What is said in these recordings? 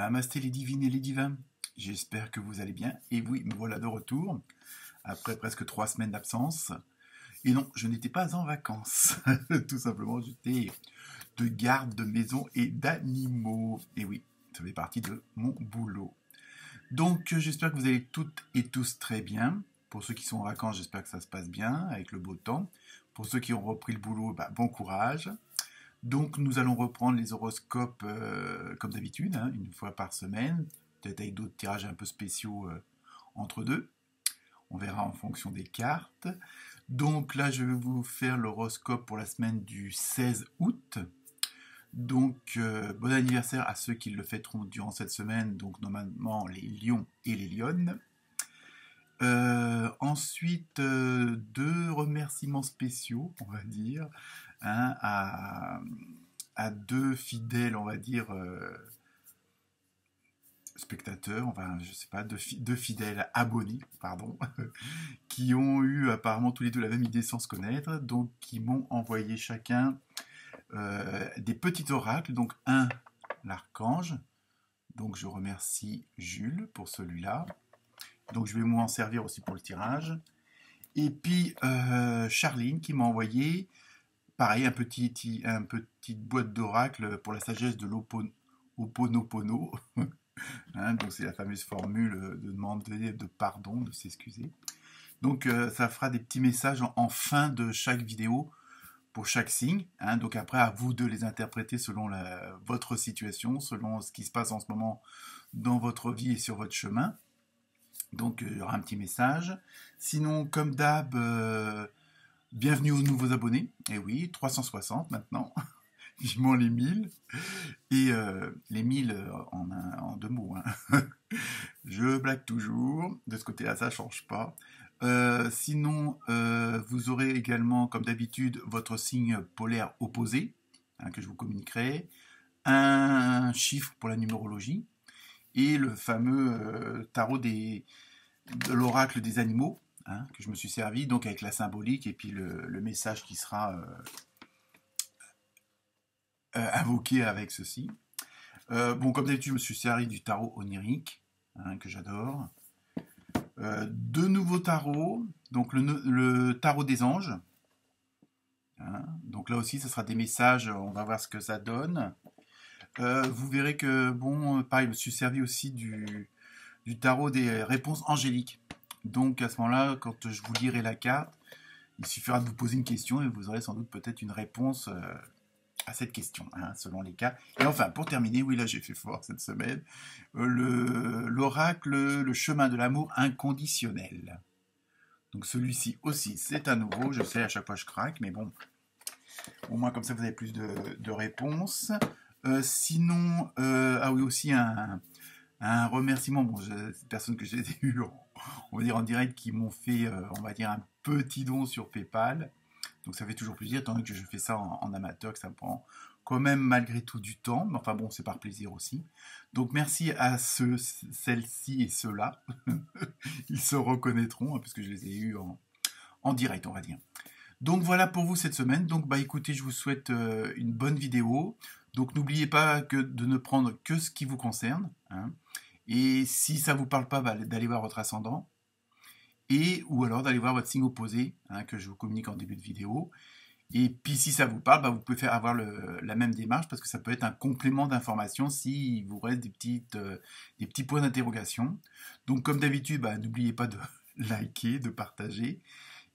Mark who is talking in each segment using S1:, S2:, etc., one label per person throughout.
S1: Namasté les divines et les divins, j'espère que vous allez bien. Et oui, me voilà de retour, après presque 3 semaines d'absence. Et non, je n'étais pas en vacances, tout simplement, j'étais de garde de maison et d'animaux. Et oui, ça fait partie de mon boulot. Donc j'espère que vous allez toutes et tous très bien. Pour ceux qui sont en vacances, j'espère que ça se passe bien, avec le beau temps. Pour ceux qui ont repris le boulot, bon courage. Donc nous allons reprendre les horoscopes comme d'habitude, hein, une fois par semaine, peut-être avec d'autres tirages un peu spéciaux entre deux. On verra en fonction des cartes. Donc là, je vais vous faire l'horoscope pour la semaine du 16 août. Donc bon anniversaire à ceux qui le fêteront durant cette semaine, donc normalement les lions et les lionnes. Ensuite, deux remerciements spéciaux, on va dire, hein, à deux fidèles, on va dire, spectateurs, enfin, je sais pas, deux fidèles abonnés, pardon, qui ont eu apparemment tous les deux la même idée sans se connaître, donc qui m'ont envoyé chacun des petits oracles, donc un, l'archange, donc je remercie Jules pour celui-là, donc je vais m'en servir aussi pour le tirage, et puis Charline qui m'a envoyé pareil, une petite boîte d'oracle pour la sagesse de l'Ho'oponopono. Hein, donc c'est la fameuse formule de demander de pardon, de s'excuser. Donc ça fera des petits messages en fin de chaque vidéo pour chaque signe. Hein, donc après, à vous de les interpréter selon votre situation, selon ce qui se passe en ce moment dans votre vie et sur votre chemin. Donc il y aura un petit message. Sinon, comme d'hab, bienvenue aux nouveaux abonnés. Et oui, 360 maintenant. Vivement les 1000. Et les 1000 en deux mots. Hein. Je blague toujours. De ce côté-là, ça ne change pas. Sinon, vous aurez également, comme d'habitude, votre signe polaire opposé, hein, que je vous communiquerai. Un chiffre pour la numérologie. Et le fameux tarot de l'oracle des animaux, hein, que je me suis servi, donc avec la symbolique et puis le message qui sera invoqué avec ceci. Bon, comme d'habitude, je me suis servi du tarot onirique, hein, que j'adore. Deux nouveaux tarots, donc le tarot des anges. Hein, donc là aussi, ce sera des messages, on va voir ce que ça donne. Vous verrez que, bon, pareil, je me suis servi aussi du tarot des réponses angéliques. Donc à ce moment-là, quand je vous lirai la carte, il suffira de vous poser une question et vous aurez sans doute peut-être une réponse à cette question, hein, selon les cas. Et enfin, pour terminer, oui, là j'ai fait fort cette semaine, l'oracle, le chemin de l'amour inconditionnel. Donc celui-ci aussi, c'est à nouveau, je sais, à chaque fois je craque, mais bon, au moins comme ça vous avez plus de réponses. Sinon, ah oui, aussi un remerciement, bon, ces personnes que j'ai eues, on va dire en direct, qui m'ont fait, on va dire, un petit don sur PayPal. Donc ça fait toujours plaisir, tant que je fais ça en amateur, que ça me prend quand même malgré tout du temps. Mais enfin bon, c'est par plaisir aussi. Donc merci à celles-ci et ceux-là. Ils se reconnaîtront, hein, puisque je les ai eus en direct, on va dire. Donc voilà pour vous cette semaine. Donc bah écoutez, je vous souhaite une bonne vidéo. Donc n'oubliez pas de ne prendre que ce qui vous concerne. Hein. Et si ça ne vous parle pas, d'aller voir votre ascendant. Ou alors d'aller voir votre signe opposé, hein, que je vous communique en début de vidéo. Et puis si ça vous parle, vous pouvez avoir la même démarche, parce que ça peut être un complément d'information s'il vous reste des petits points d'interrogation. Donc comme d'habitude, n'oubliez pas de liker, de partager.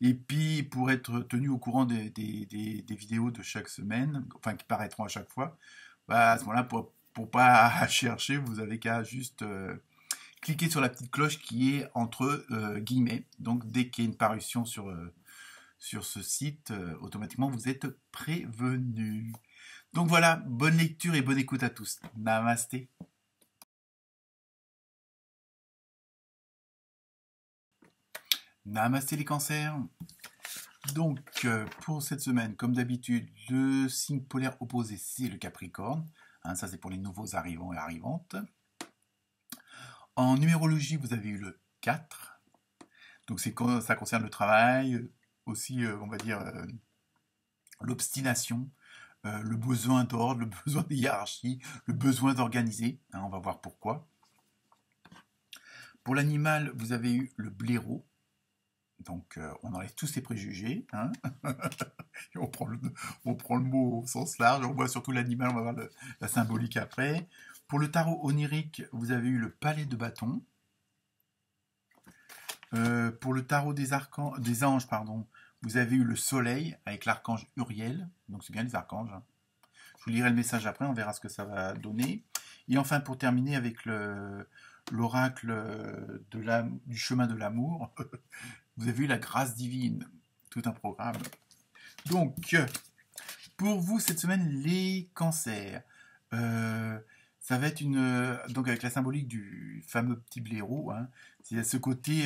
S1: Et puis pour être tenu au courant des vidéos de chaque semaine, enfin qui paraîtront à chaque fois, à ce moment-là, pour pas chercher, vous avez qu'à juste cliquez sur la petite cloche qui est entre guillemets. Donc dès qu'il y a une parution sur ce site, automatiquement vous êtes prévenus. Donc voilà, bonne lecture et bonne écoute à tous. Namasté. Namasté les cancers. Donc pour cette semaine, comme d'habitude, le signe polaire opposé, c'est le Capricorne. Hein, ça c'est pour les nouveaux arrivants et arrivantes. En numérologie, vous avez eu le 4. Donc ça concerne le travail, aussi, on va dire, l'obstination, le besoin d'ordre, le besoin de hiérarchie, le besoin d'organiser. Hein, on va voir pourquoi. Pour l'animal, vous avez eu le blaireau. Donc, on enlève tous ces préjugés. Hein. on prend le mot au sens large. On voit surtout l'animal, on va voir la symbolique après. Pour le tarot onirique, vous avez eu le palais de bâton. Pour le tarot des anges, pardon, vous avez eu le soleil avec l'archange Uriel. Donc, c'est bien les archanges. Hein. Je vous lirai le message après, on verra ce que ça va donner. Et enfin, pour terminer avec l'oracle du chemin de l'amour, vous avez eu la grâce divine, tout un programme. Donc, pour vous, cette semaine, les cancers. Ça va être donc avec la symbolique du fameux petit blaireau, hein, c'est ce côté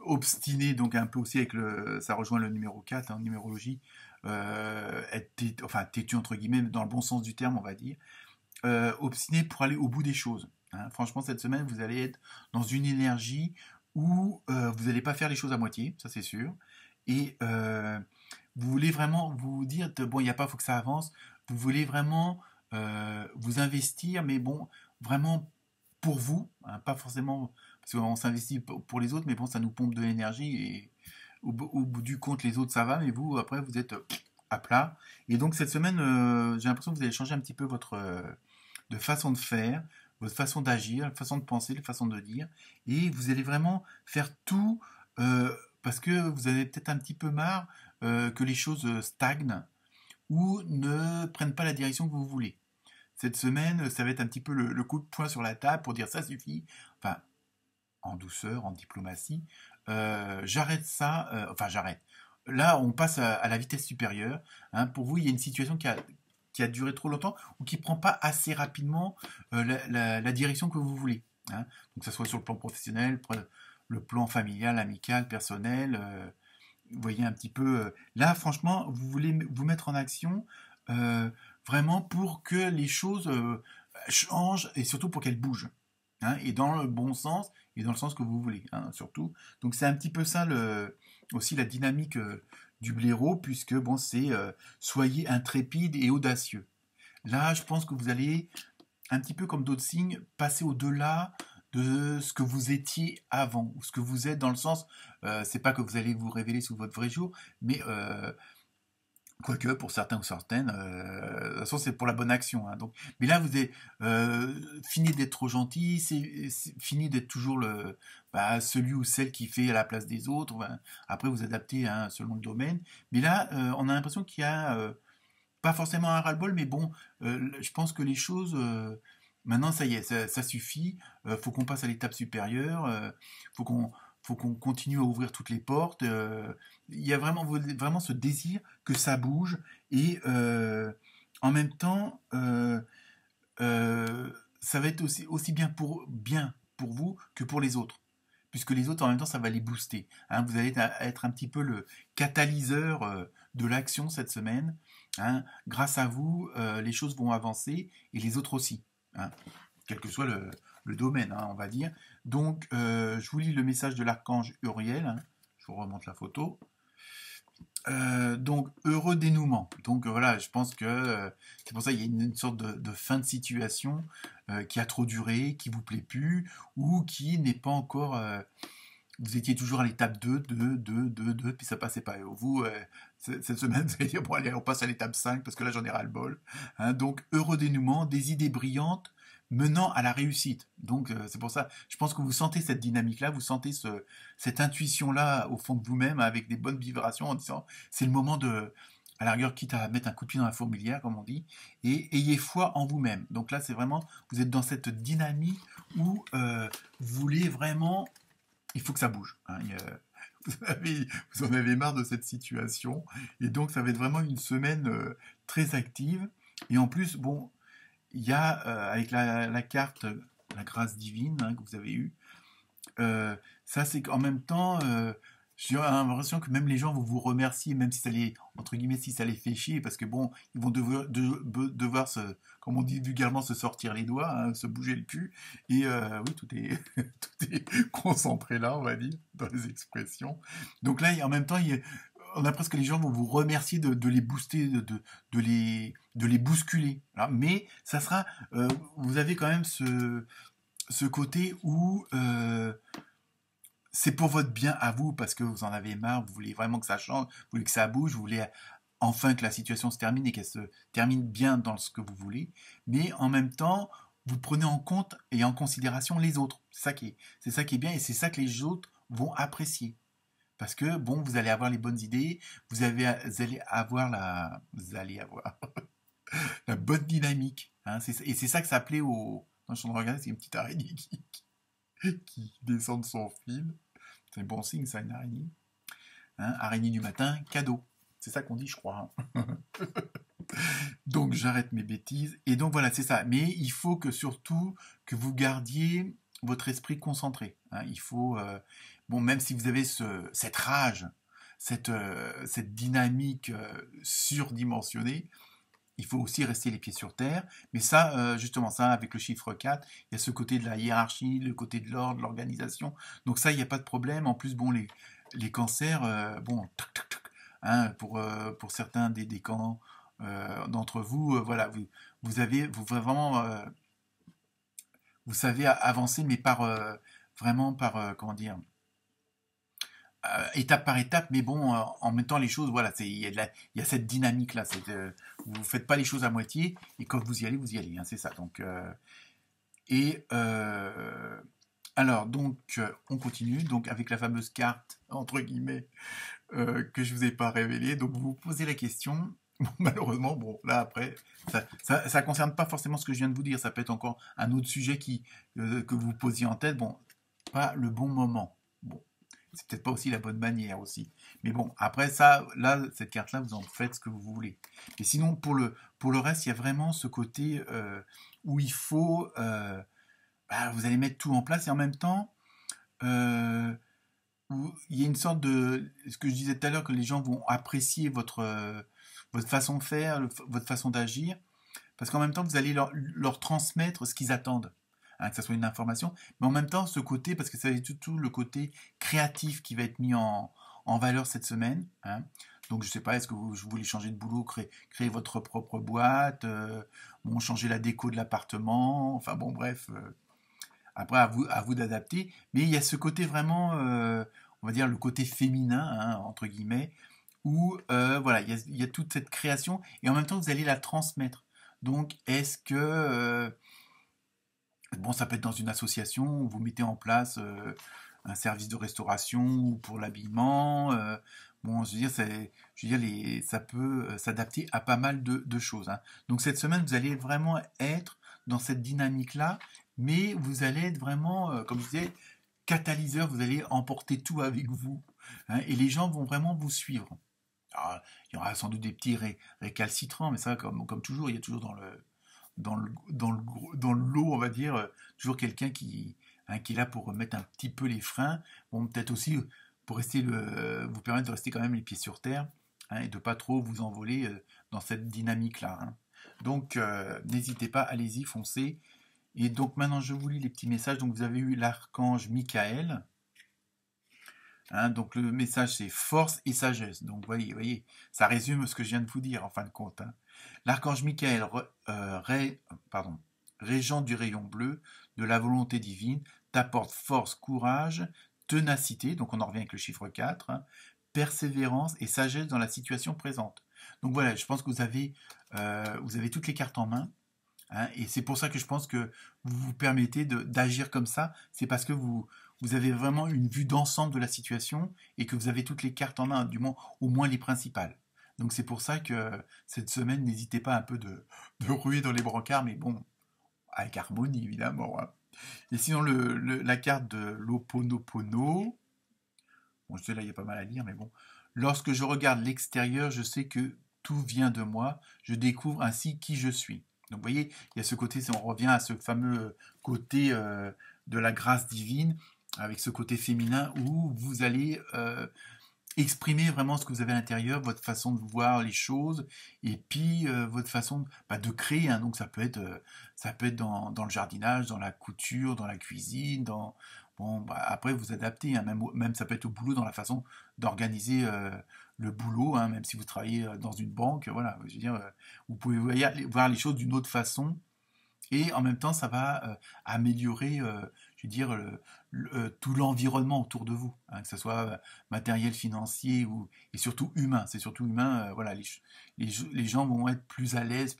S1: obstiné, donc un peu aussi avec ça rejoint le numéro 4 en numérologie, être têtu entre guillemets, dans le bon sens du terme, on va dire, obstiné pour aller au bout des choses. Hein. Franchement, cette semaine, vous allez être dans une énergie où vous n'allez pas faire les choses à moitié, ça c'est sûr, et vous voulez vraiment vous dire, bon, il n'y a pas, il faut que ça avance, vous voulez vraiment vous investir, mais bon, vraiment pour vous, hein, pas forcément, parce qu'on s'investit pour les autres, mais bon, ça nous pompe de l'énergie, et au bout du compte, les autres, ça va, mais vous, après, vous êtes à plat. Et donc, cette semaine, j'ai l'impression que vous allez changer un petit peu votre de façon de faire, votre façon d'agir, la façon de penser, la façon de dire, et vous allez vraiment faire tout, parce que vous avez peut-être un petit peu marre que les choses stagnent, ou ne prennent pas la direction que vous voulez. Cette semaine, ça va être un petit peu le coup de poing sur la table pour dire ça suffit, enfin, en douceur, en diplomatie, j'arrête ça, j'arrête. Là, on passe à la vitesse supérieure. Hein. Pour vous, il y a une situation qui a duré trop longtemps ou qui ne prend pas assez rapidement la direction que vous voulez. Hein. Donc, que ce soit sur le plan professionnel, le plan familial, amical, personnel. Vous voyez un petit peu. Là, franchement, vous voulez vous mettre en action vraiment pour que les choses changent et surtout pour qu'elles bougent. Hein, et dans le bon sens et dans le sens que vous voulez, hein, surtout. Donc c'est un petit peu ça aussi la dynamique du blaireau, puisque bon, c'est soyez intrépide et audacieux. Là, je pense que vous allez, un petit peu comme d'autres signes, passer au-delà de ce que vous étiez avant, ou ce que vous êtes dans le sens, c'est pas que vous allez vous révéler sous votre vrai jour, mais quoique pour certains ou certaines, de toute façon c'est pour la bonne action. Hein, donc, mais là vous avez fini d'être trop gentil, c'est fini d'être toujours celui ou celle qui fait à la place des autres. Après vous adaptez hein, selon le domaine. Mais là on a l'impression qu'il y a pas forcément un ras-le-bol, mais bon, je pense que les choses maintenant ça y est, ça suffit. Faut qu'on passe à l'étape supérieure. Faut qu'on continue à ouvrir toutes les portes. Il y a vraiment ce désir que ça bouge et en même temps, ça va être aussi bien pour vous que pour les autres. Puisque les autres, en même temps, ça va les booster. Hein, vous allez être un petit peu le catalyseur de l'action cette semaine. Hein. Grâce à vous, les choses vont avancer et les autres aussi. Hein. Quel que soit le domaine, hein, on va dire. Donc, je vous lis le message de l'archange Uriel. Hein. Je vous remonte la photo. Donc, heureux dénouement. Donc, voilà, je pense que c'est pour ça qu'il y a une sorte de fin de situation qui a trop duré, qui vous plaît plus, ou qui n'est pas encore... vous étiez toujours à l'étape 2, puis ça passait pas. Et vous, cette semaine, vous allez dire, bon, allez, on passe à l'étape 5, parce que là, j'en ai ras-le-bol. Hein, donc, heureux dénouement, des idées brillantes, menant à la réussite. Donc c'est pour ça, je pense que vous sentez cette dynamique-là, vous sentez cette intuition-là au fond de vous-même avec des bonnes vibrations en disant c'est le moment de, à la rigueur, quitte à mettre un coup de pied dans la fourmilière, comme on dit, et ayez foi en vous-même. Donc là, c'est vraiment, vous êtes dans cette dynamique où vous voulez vraiment, il faut que ça bouge. Hein, vous en avez marre de cette situation, et donc ça va être vraiment une semaine très active. Et en plus, bon, il y a avec la carte, la grâce divine hein, que vous avez eue, ça c'est qu'en même temps, j'ai l'impression que même les gens vont vous remercier, même si ça les, entre guillemets, si ça les fait chier, parce que bon, ils vont devoir comme on dit vulgairement, se sortir les doigts, hein, se bouger le cul, et oui, tout est, tout est concentré là, on va dire, dans les expressions. Donc là, en même temps, on a presque les gens vont vous remercier de les booster, de les bousculer. Alors, mais ça sera, vous avez quand même ce côté où c'est pour votre bien à vous, parce que vous en avez marre, vous voulez vraiment que ça change, vous voulez que ça bouge, vous voulez enfin que la situation se termine et qu'elle se termine bien dans ce que vous voulez, mais en même temps, vous prenez en compte et en considération les autres. C'est ça qui est bien et c'est ça que les autres vont apprécier. Parce que, bon, vous allez avoir les bonnes idées, vous allez avoir vous allez avoir la bonne dynamique. Hein, et c'est ça que ça plaît au... Dans je suis en train de regarder, c'est une petite araignée qui descend de son fil. C'est un bon signe, ça, une araignée. Hein, araignée du matin, cadeau. C'est ça qu'on dit, je crois. Hein. Donc, j'arrête mes bêtises. Et donc, voilà, c'est ça. Mais il faut que surtout que vous gardiez votre esprit concentré. Hein. Il faut... bon, même si vous avez cette rage, cette dynamique surdimensionnée, il faut aussi rester les pieds sur terre. Mais ça, justement, ça, avec le chiffre 4, il y a ce côté de la hiérarchie, le côté de l'ordre, l'organisation. Donc ça, il n'y a pas de problème. En plus, bon, les cancers, bon, tac, tac, tac, hein, pour certains des camps d'entre vous, voilà, vous avez vraiment, vous savez avancer, mais vraiment par, comment dire, étape par étape, mais bon, en même temps, les choses, voilà, il y a cette dynamique-là. Vous ne faites pas les choses à moitié, et quand vous y allez, hein, c'est ça. Donc, et alors, donc, on continue, donc avec la fameuse carte, entre guillemets, que je ne vous ai pas révélée. Donc, vous vous posez la question. Bon, malheureusement, bon, là, après, ça concerne pas forcément ce que je viens de vous dire. Ça peut être encore un autre sujet que vous posiez en tête. Bon, pas le bon moment. Bon, c'est peut-être pas aussi la bonne manière aussi. Mais bon, après ça, là, cette carte-là, vous en faites ce que vous voulez. Et sinon, pour le reste, il y a vraiment ce côté où il faut, vous allez mettre tout en place et en même temps, euh, il y a une sorte de, ce que je disais tout à l'heure, que les gens vont apprécier votre façon de faire, votre façon d'agir, parce qu'en même temps, vous allez leur transmettre ce qu'ils attendent. Hein, que ce soit une information, mais en même temps, ce côté, parce que ça va être tout le côté créatif qui va être mis en valeur cette semaine. Hein. Donc, je ne sais pas, est-ce que vous voulez changer de boulot, créer votre propre boîte, bon, changer la déco de l'appartement, enfin bon, bref. Après, à vous d'adapter. Mais il y a ce côté vraiment, on va dire, le côté féminin, hein, entre guillemets, où voilà, il y a toute cette création et en même temps, vous allez la transmettre. Donc, est-ce que bon, ça peut être dans une association où vous mettez en place un service de restauration ou pour l'habillement. Bon, je veux dire, ça peut s'adapter à pas mal de choses. Hein. Donc cette semaine, vous allez vraiment être dans cette dynamique-là, mais vous allez être vraiment, comme je disais, catalyseur. Vous allez emporter tout avec vous, hein, et les gens vont vraiment vous suivre. Alors, il y aura sans doute des petits récalcitrants, mais ça, comme toujours, il y a toujours dans le lot, on va dire, toujours quelqu'un qui est là pour mettre un petit peu les freins. Bon, peut-être aussi pour vous permettre de rester quand même les pieds sur terre, hein, et de pas trop vous envoler dans cette dynamique-là. Hein. Donc, n'hésitez pas, allez-y, foncez. Et donc, maintenant, je vous lis les petits messages. Donc, vous avez eu l'archange Michael. Hein, donc, le message, c'est force et sagesse. Donc, voyez, ça résume ce que je viens de vous dire, en fin de compte. Hein. L'archange Michael, régent du rayon bleu, de la volonté divine, t'apporte force, courage, ténacité, donc on en revient avec le chiffre 4, hein, persévérance et sagesse dans la situation présente. Donc voilà, je pense que vous avez toutes les cartes en main, hein, et c'est pour ça que je pense que vous vous permettez d'agir comme ça, c'est parce que vous avez vraiment une vue d'ensemble de la situation et que vous avez toutes les cartes en main, au moins les principales. Donc c'est pour ça que cette semaine, n'hésitez pas un peu de ruer dans les brancards, mais bon, avec harmonie évidemment. Hein. Et sinon, la carte de l'Ho'oponopono, bon, je sais là, il y a pas mal à lire, mais bon. Lorsque je regarde l'extérieur, je sais que tout vient de moi, je découvre ainsi qui je suis. Donc vous voyez, il y a ce côté, on revient à ce fameux côté de la grâce divine, avec ce côté féminin où vous allez exprimer vraiment ce que vous avez à l'intérieur, votre façon de voir les choses, et puis votre façon de créer. Hein. Donc ça peut être dans le jardinage, dans la couture, dans la cuisine, Bon, bah, après, vous adaptez, hein, même ça peut être au boulot, dans la façon d'organiser le boulot, hein, même si vous travaillez dans une banque, voilà, je veux dire, vous pouvez voir les choses d'une autre façon, et en même temps, ça va améliorer, je veux dire, tout l'environnement autour de vous, hein, que ce soit matériel, financier, et surtout humain. C'est surtout humain, voilà, les gens vont être plus à l'aise,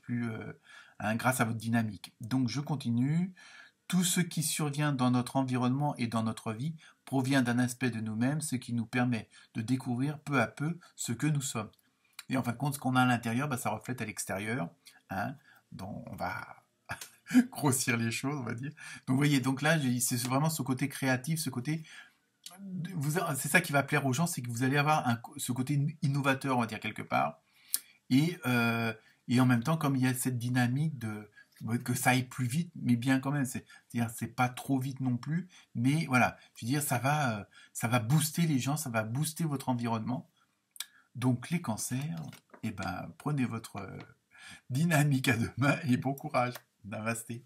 S1: hein, grâce à votre dynamique. Donc, je continue. Tout ce qui survient dans notre environnement et dans notre vie provient d'un aspect de nous-mêmes, ce qui nous permet de découvrir peu à peu ce que nous sommes. Et en fin de compte, ce qu'on a à l'intérieur, bah, ça reflète à l'extérieur, hein, dont on va grossir les choses, on va dire. Donc, vous voyez, donc là, c'est vraiment ce côté créatif, ce côté. C'est ça qui va plaire aux gens, c'est que vous allez avoir ce côté innovateur, on va dire, quelque part. Et, euh, et en même temps, comme il y a cette dynamique que ça aille plus vite, mais bien quand même. C'est-à-dire, c'est pas trop vite non plus, mais voilà. Je veux dire, ça va booster les gens, ça va booster votre environnement. Donc, les cancers, eh ben, prenez votre dynamique à deux mains et bon courage. Namasté.